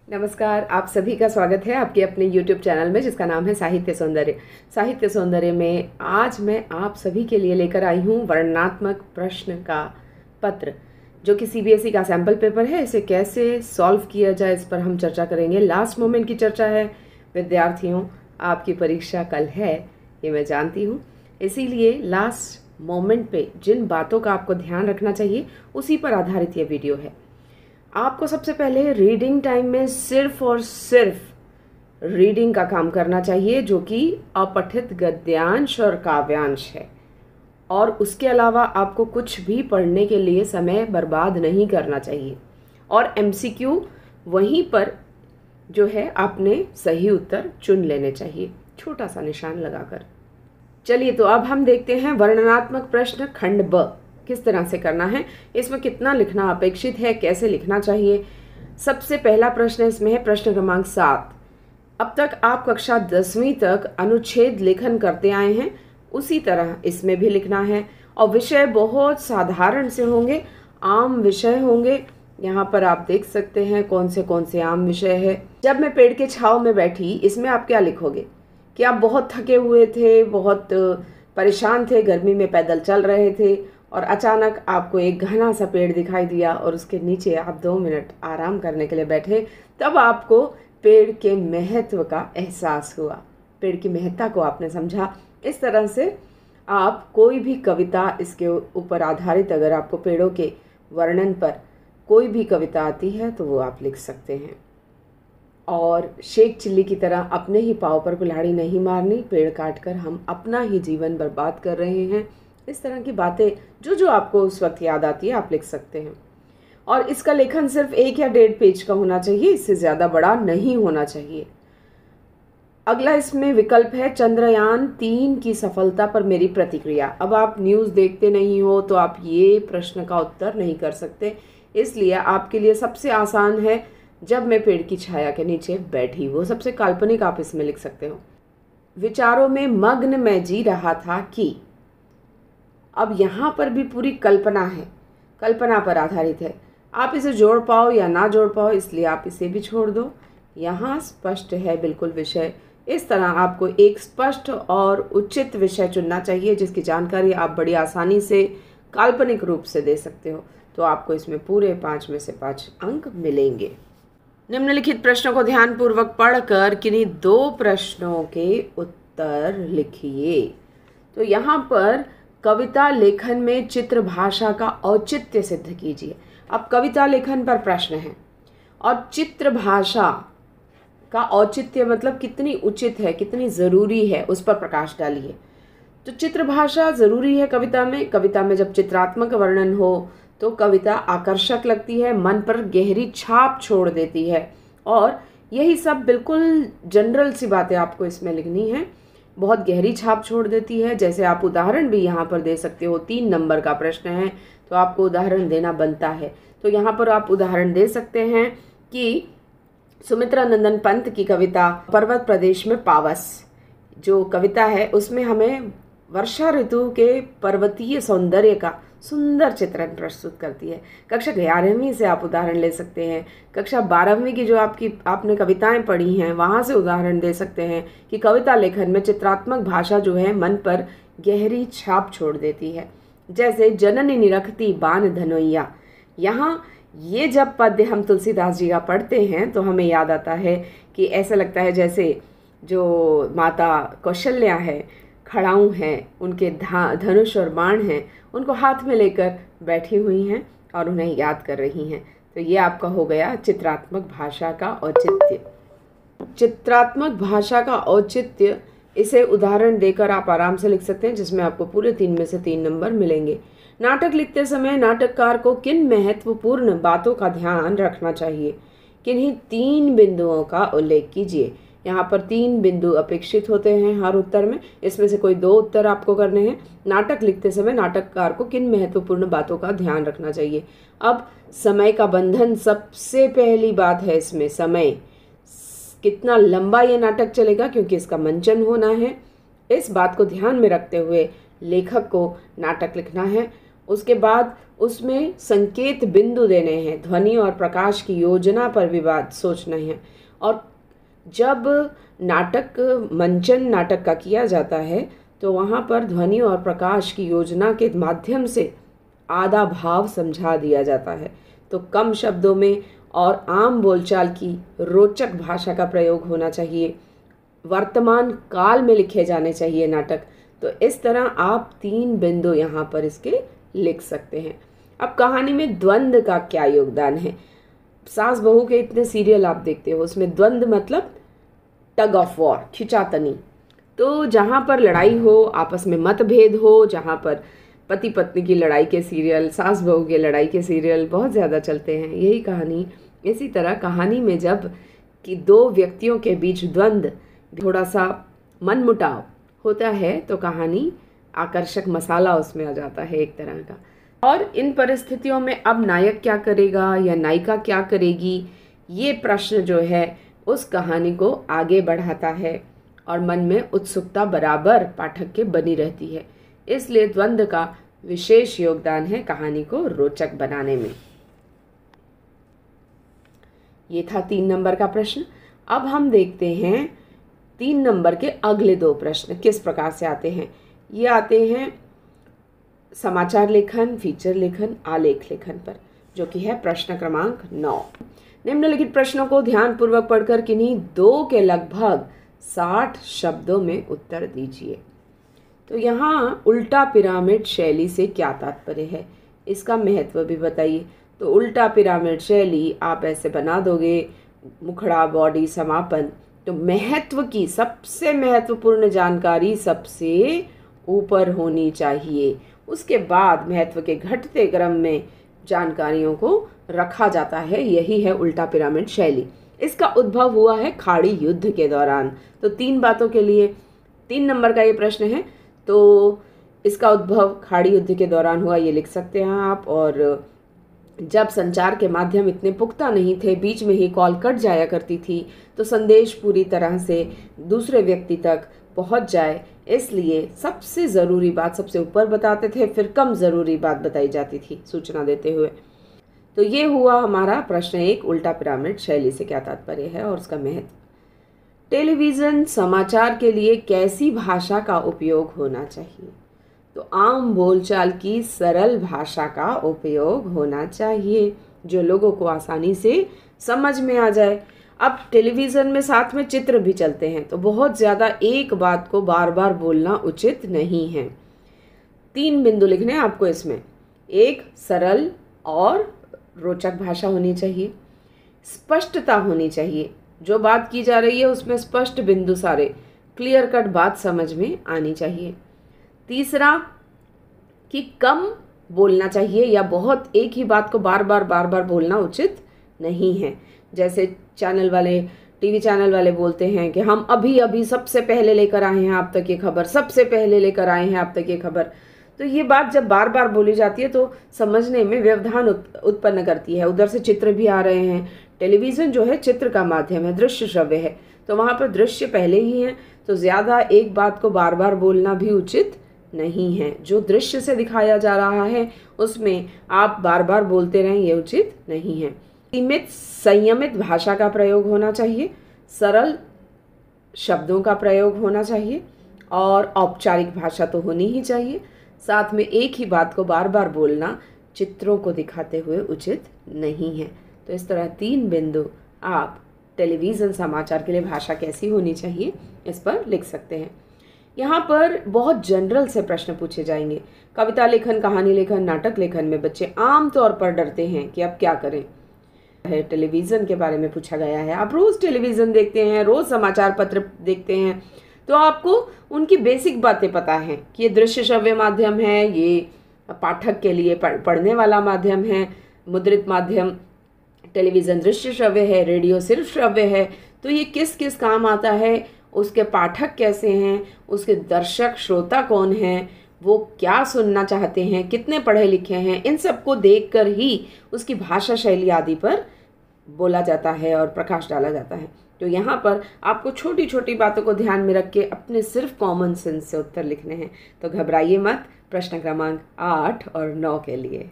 नमस्कार, आप सभी का स्वागत है आपके अपने YouTube चैनल में जिसका नाम है साहित्य सौंदर्य। साहित्य सौंदर्य में आज मैं आप सभी के लिए लेकर आई हूँ वर्णनात्मक प्रश्न का पत्र, जो कि CBSE का सैम्पल पेपर है। इसे कैसे सॉल्व किया जाए इस पर हम चर्चा करेंगे। लास्ट मोमेंट की चर्चा है। विद्यार्थियों, आपकी परीक्षा कल है, ये मैं जानती हूँ, इसीलिए लास्ट मोमेंट पे जिन बातों का आपको ध्यान रखना चाहिए उसी पर आधारित ये वीडियो है। आपको सबसे पहले रीडिंग टाइम में सिर्फ और सिर्फ रीडिंग का काम करना चाहिए, जो कि अपठित गद्यांश और काव्यांश है, और उसके अलावा आपको कुछ भी पढ़ने के लिए समय बर्बाद नहीं करना चाहिए। और MCQ वहीं पर जो है आपने सही उत्तर चुन लेने चाहिए, छोटा सा निशान लगाकर। चलिए, तो अब हम देखते हैं वर्णनात्मक प्रश्न खंड ब किस तरह से करना है, इसमें कितना लिखना अपेक्षित है, कैसे लिखना चाहिए। सबसे पहला प्रश्न इसमें है प्रश्न क्रमांक 7। अब तक आप कक्षा 10वीं तक अनुच्छेद लेखन करते आए हैं, उसी तरह इसमें भी लिखना है। और विषय बहुत साधारण से होंगे, आम विषय होंगे। यहाँ पर आप देख सकते हैं कौन से आम विषय है। जब मैं पेड़ के छांव में बैठी, इसमें आप क्या लिखोगे कि आप बहुत थके हुए थे, बहुत परेशान थे, गर्मी में पैदल चल रहे थे और अचानक आपको एक घना सा पेड़ दिखाई दिया और उसके नीचे आप 2 मिनट आराम करने के लिए बैठे। तब आपको पेड़ के महत्व का एहसास हुआ, पेड़ की महत्ता को आपने समझा। इस तरह से आप कोई भी कविता इसके ऊपर आधारित, अगर आपको पेड़ों के वर्णन पर कोई भी कविता आती है तो वो आप लिख सकते हैं। और शेख चिल्ली की तरह अपने ही पाँव पर कुल्हाड़ी नहीं मारनी, पेड़ काटकर हम अपना ही जीवन बर्बाद कर रहे हैं। इस तरह की बातें जो आपको उस वक्त याद आती है आप लिख सकते हैं। और इसका लेखन सिर्फ 1 या 1.5 पेज का होना चाहिए, इससे ज़्यादा बड़ा नहीं होना चाहिए। अगला इसमें विकल्प है चंद्रयान 3 की सफलता पर मेरी प्रतिक्रिया। अब आप न्यूज़ देखते नहीं हो तो आप ये प्रश्न का उत्तर नहीं कर सकते, इसलिए आपके लिए सबसे आसान है जब मैं पेड़ की छाया के नीचे बैठी, वो सबसे काल्पनिक आप इसमें लिख सकते हो। विचारों में मग्न मैं जी रहा था कि, अब यहाँ पर भी पूरी कल्पना है, कल्पना पर आधारित है। आप इसे जोड़ पाओ या ना जोड़ पाओ, इसलिए आप इसे भी छोड़ दो। यहाँ स्पष्ट है बिल्कुल विषय। इस तरह आपको एक स्पष्ट और उचित विषय चुनना चाहिए जिसकी जानकारी आप बड़ी आसानी से काल्पनिक रूप से दे सकते हो, तो आपको इसमें पूरे 5 में से 5 अंक मिलेंगे। निम्नलिखित प्रश्नों को ध्यानपूर्वक पढ़कर किन्हीं 2 प्रश्नों के उत्तर लिखिए। तो यहाँ पर कविता लेखन में चित्र भाषा का औचित्य सिद्ध कीजिए। अब कविता लेखन पर प्रश्न है और चित्र भाषा का औचित्य मतलब कितनी उचित है, कितनी ज़रूरी है, उस पर प्रकाश डालिए। तो चित्र भाषा ज़रूरी है कविता में। कविता में जब चित्रात्मक वर्णन हो तो कविता आकर्षक लगती है, मन पर गहरी छाप छोड़ देती है। और यही सब बिल्कुल जनरल सी बातें आपको इसमें लिखनी है, बहुत गहरी छाप छोड़ देती है। जैसे आप उदाहरण भी यहाँ पर दे सकते हो। 3 नंबर का प्रश्न है तो आपको उदाहरण देना बनता है। तो यहाँ पर आप उदाहरण दे सकते हैं कि सुमित्रा नंदन पंत की कविता पर्वत प्रदेश में पावस, जो कविता है उसमें हमें वर्षा ऋतु के पर्वतीय सौंदर्य का सुंदर चित्रण प्रस्तुत करती है। कक्षा 11वीं से आप उदाहरण ले सकते हैं। कक्षा 12वीं की जो आपने कविताएं पढ़ी हैं वहाँ से उदाहरण दे सकते हैं कि कविता लेखन में चित्रात्मक भाषा जो है मन पर गहरी छाप छोड़ देती है। जैसे जननी निरखती बान धनोइया, यहाँ ये जब पद्य हम तुलसीदास जी का पढ़ते हैं तो हमें याद आता है कि ऐसा लगता है जैसे जो माता कौशल्या है, खड़ाऊ हैं, उनके धनुष और बाण हैं, उनको हाथ में लेकर बैठी हुई हैं और उन्हें याद कर रही हैं। तो ये आपका हो गया चित्रात्मक भाषा का औचित्य। चित्रात्मक भाषा का औचित्य, इसे उदाहरण देकर आप आराम से लिख सकते हैं, जिसमें आपको पूरे 3 में से 3 नंबर मिलेंगे। नाटक लिखते समय नाटककार को किन महत्वपूर्ण बातों का ध्यान रखना चाहिए, किन्हीं 3 बिंदुओं का उल्लेख कीजिए। यहाँ पर 3 बिंदु अपेक्षित होते हैं हर उत्तर में, इसमें से कोई 2 उत्तर आपको करने हैं। नाटक लिखते समय नाटककार को किन महत्वपूर्ण बातों का ध्यान रखना चाहिए। अब समय का बंधन सबसे पहली बात है इसमें। समय, कितना लंबा ये नाटक चलेगा, क्योंकि इसका मंचन होना है। इस बात को ध्यान में रखते हुए लेखक को नाटक लिखना है उसके बाद उसमें संकेत बिंदु देने हैं, ध्वनि और प्रकाश की योजना पर विवाद सोचना है। और जब नाटक मंचन नाटक का किया जाता है तो वहाँ पर ध्वनि और प्रकाश की योजना के माध्यम से आधा भाव समझा दिया जाता है। तो कम शब्दों में और आम बोलचाल की रोचक भाषा का प्रयोग होना चाहिए। वर्तमान काल में लिखे जाने चाहिए नाटक। तो इस तरह आप 3 बिंदु यहाँ पर इसके लिख सकते हैं। अब कहानी में द्वंद्व का क्या योगदान है? सास बहू के इतने सीरियल आप देखते हो, उसमें द्वंद्व मतलब टग ऑफ वॉर, खिंचातनी। तो जहाँ पर लड़ाई हो, आपस में मतभेद हो, जहाँ पर पति पत्नी की लड़ाई के सीरियल, सास बहू के लड़ाई के सीरियल बहुत ज़्यादा चलते हैं। यही कहानी, इसी तरह कहानी में जब कि 2 व्यक्तियों के बीच द्वंद्व, थोड़ा सा मनमुटाव होता है तो कहानी आकर्षक मसाला उसमें आ जाता है एक तरह का। और इन परिस्थितियों में अब नायक क्या करेगा या नायिका क्या करेगी, ये प्रश्न जो है उस कहानी को आगे बढ़ाता है और मन में उत्सुकता बराबर पाठक के बनी रहती है। इसलिए द्वंद्व का विशेष योगदान है कहानी को रोचक बनाने में। ये था 3 नंबर का प्रश्न। अब हम देखते हैं 3 नंबर के अगले 2 प्रश्न किस प्रकार से आते हैं। ये आते हैं समाचार लेखन, फीचर लेखन, आलेख लेखन पर, जो कि है प्रश्न क्रमांक 9। निम्नलिखित प्रश्नों को ध्यानपूर्वक पढ़कर किन्हीं 2 के लगभग 60 शब्दों में उत्तर दीजिए। तो यहाँ उल्टा पिरामिड शैली से क्या तात्पर्य है, इसका महत्व भी बताइए। तो उल्टा पिरामिड शैली आप ऐसे बना दोगे, मुखड़ा, बॉडी, समापन। तो महत्व की सबसे महत्वपूर्ण जानकारी सबसे ऊपर होनी चाहिए, उसके बाद महत्व के घटते क्रम में जानकारियों को रखा जाता है। यही है उल्टा पिरामिड शैली। इसका उद्भव हुआ है खाड़ी युद्ध के दौरान। तो 3 बातों के लिए 3 नंबर का ये प्रश्न है। तो इसका उद्भव खाड़ी युद्ध के दौरान हुआ, ये लिख सकते हैं आप। और जब संचार के माध्यम इतने पुख्ता नहीं थे, बीच में ही कॉल कट जाया करती थी, तो संदेश पूरी तरह से दूसरे व्यक्ति तक पहुंच जाए, इसलिए सबसे ज़रूरी बात सबसे ऊपर बताते थे, फिर कम ज़रूरी बात बताई जाती थी सूचना देते हुए। तो ये हुआ हमारा प्रश्न 1, उल्टा पिरामिड शैली से क्या तात्पर्य है और उसका महत्व। टेलीविज़न समाचार के लिए कैसी भाषा का उपयोग होना चाहिए? तो आम बोलचाल की सरल भाषा का उपयोग होना चाहिए, जो लोगों को आसानी से समझ में आ जाए। अब टेलीविज़न में साथ में चित्र भी चलते हैं, तो बहुत ज़्यादा एक बात को बार बार बोलना उचित नहीं है। 3 बिंदु लिखने हैं आपको इसमें। 1, सरल और रोचक भाषा होनी चाहिए। स्पष्टता होनी चाहिए, जो बात की जा रही है उसमें स्पष्ट बिंदु, सारे क्लियर कट बात समझ में आनी चाहिए। तीसरा कि कम बोलना चाहिए या बहुत एक ही बात को बार बार बोलना उचित नहीं है। जैसे चैनल वाले, टीवी चैनल वाले बोलते हैं कि हम अभी अभी सबसे पहले लेकर आए हैं आप तक ये खबर, सबसे पहले लेकर आए हैं आप तक ये खबर। तो ये बात जब बार बार बोली जाती है तो समझने में व्यवधान उत्पन्न करती है। उधर से चित्र भी आ रहे हैं। टेलीविज़न जो है चित्र का माध्यम है, दृश्य श्रव्य है, तो वहाँ पर दृश्य पहले ही है, तो ज़्यादा एक बात को बार बार बोलना भी उचित नहीं है। जो दृश्य से दिखाया जा रहा है उसमें आप बार बार बोलते रहें, ये उचित नहीं है। सीमित संयमित भाषा का प्रयोग होना चाहिए, सरल शब्दों का प्रयोग होना चाहिए और औपचारिक भाषा तो होनी ही चाहिए। साथ में एक ही बात को बार बार बोलना चित्रों को दिखाते हुए उचित नहीं है। तो इस तरह 3 बिंदु आप टेलीविज़न समाचार के लिए भाषा कैसी होनी चाहिए इस पर लिख सकते हैं। यहाँ पर बहुत जनरल से प्रश्न पूछे जाएंगे। कविता लेखन, कहानी लेखन, नाटक लेखन में बच्चे आम तौर पर डरते हैं कि अब क्या करें। टेलीविज़न के बारे में पूछा गया है। आप रोज़ टेलीविज़न देखते हैं, रोज़ समाचार पत्र देखते हैं, तो आपको उनकी बेसिक बातें पता हैं कि ये दृश्य श्रव्य माध्यम है, ये पाठक के लिए पढ़ने वाला माध्यम है, मुद्रित माध्यम टेलीविज़न दृश्य श्रव्य है, रेडियो सिर्फ श्रव्य है। तो ये किस किस काम आता है, उसके पाठक कैसे हैं, उसके दर्शक श्रोता कौन हैं, वो क्या सुनना चाहते हैं, कितने पढ़े लिखे हैं, इन सबको देखकर ही उसकी भाषा शैली आदि पर बोला जाता है और प्रकाश डाला जाता है। तो यहाँ पर आपको छोटी छोटी बातों को ध्यान में रख के अपने सिर्फ कॉमन सेंस से उत्तर लिखने हैं। तो घबराइए मत प्रश्न क्रमांक 8 और 9 के लिए।